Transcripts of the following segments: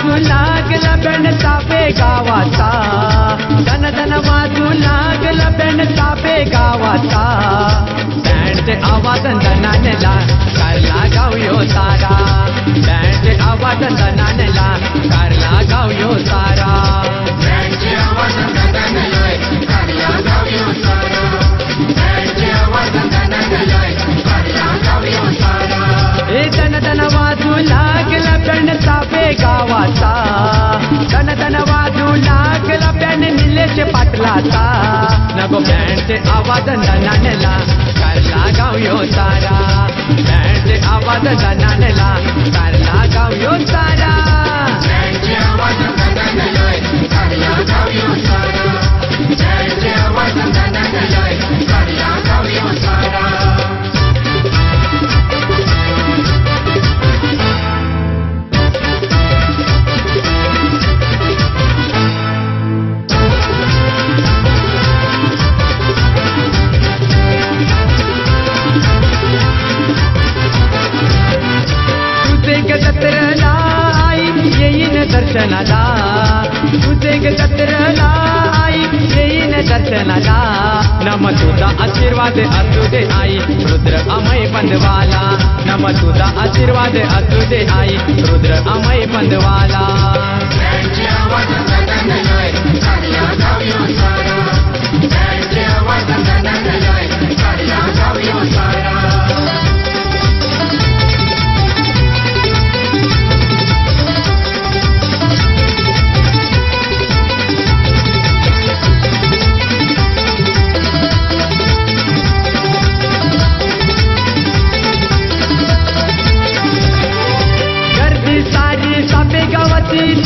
वाजू लागला बँड चाफे गावाचा, धन धन वाजू लागला बँड चाफे गावाचा. बँडचे आवाज धनानेला कारला गाव यो सारा, बँडचे आवाज धनानेला कारला गाव यो सारा. बँडचे आवाज धनानेला कारला गाव यो सारा, बँडचे आवाज धनानेला कारला गाव यो सारा. हे धन धन वाजू लागला बँड चाफे गावाचा, धन धन वाजू लागला बँड निलेश पाटलाचा. नको बँडचे आवाज धनानेला कारला गाव यो सारा, बँडचे आवाज धनानेला कारला गाव यो सारा. बँडचे आवाज धनानेला कारला गाव यो सारा, बँडचे आवाज धनानेला कारला गाव यो सारा. जत्रेला आई येईन दर्शनाला, तुझे जत्रेला आई येईन दर्शनाला. नम तुझा आशीर्वाद असू दे आई रुद्र अमय बंधवाला, नम तुझा आशीर्वाद असू दे आई रुद्र अमय बंधवाला. बँडचे आवाज धनानेला कारला गाव यो सारा, बँडचे आवाज धनानेला कारला गाव यो सारा.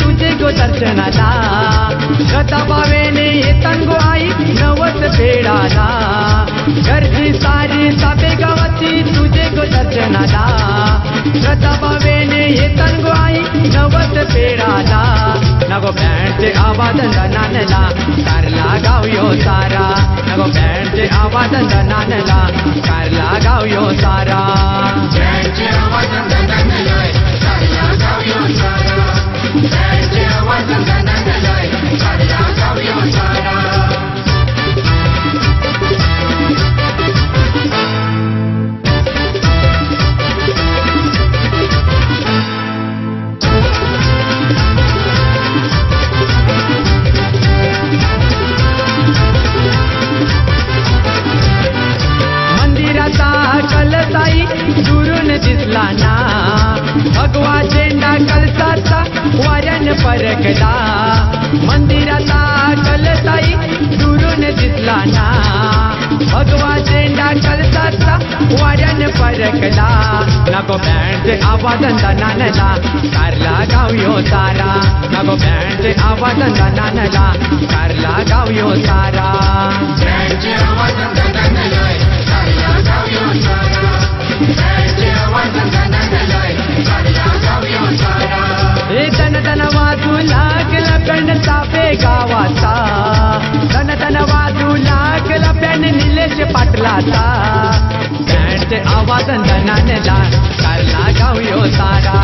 तुझे गो दर्शनाला गताबावेने येतांगो आई नवस फेडाला. गर्दी सारी साबे गावाची तुझे गो दर्शनाला, गताबावेने येतांगो आई नवस फेडाला. नको बँडचे आवाज धनानेला कारला गाव यो सारा, नको बँडचे आवाज धनानेला कारला गाव यो सारा. बँडचे आवाज धनानेला कारला गाव यो सारा, बँडचे आवाज धनानेला कारला गाव यो सारा. मंदिराचा कलसाई दुरून दिसला ना, भगवा झेंडा कलसाचा वाऱ्यान परकला. मंदिराचा कलसाई दुरून दिसला ना, भगवा झेंडा कलसाचा वाऱ्यान परकला. नको बँडचे आवाज धनानेला कारला गाव यो सारा, नको बँडचे आवाज धनानेला कारला गाव यो सारा. बँडचे आवाज धनानेला कारला गाव यो सारा, बँडचे आवाज धनानेला कारला गाव यो सारा. हे धन धन वाजू लागला बँड चाफे गावाचा, धन धन वाजू लागला बँड निलेश पाटलाचा. बँडचे आवाज धनानेला कारला गाव यो सारा,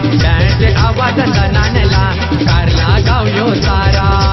बँडचे आवाज धनानेला कारला गाव यो सारा.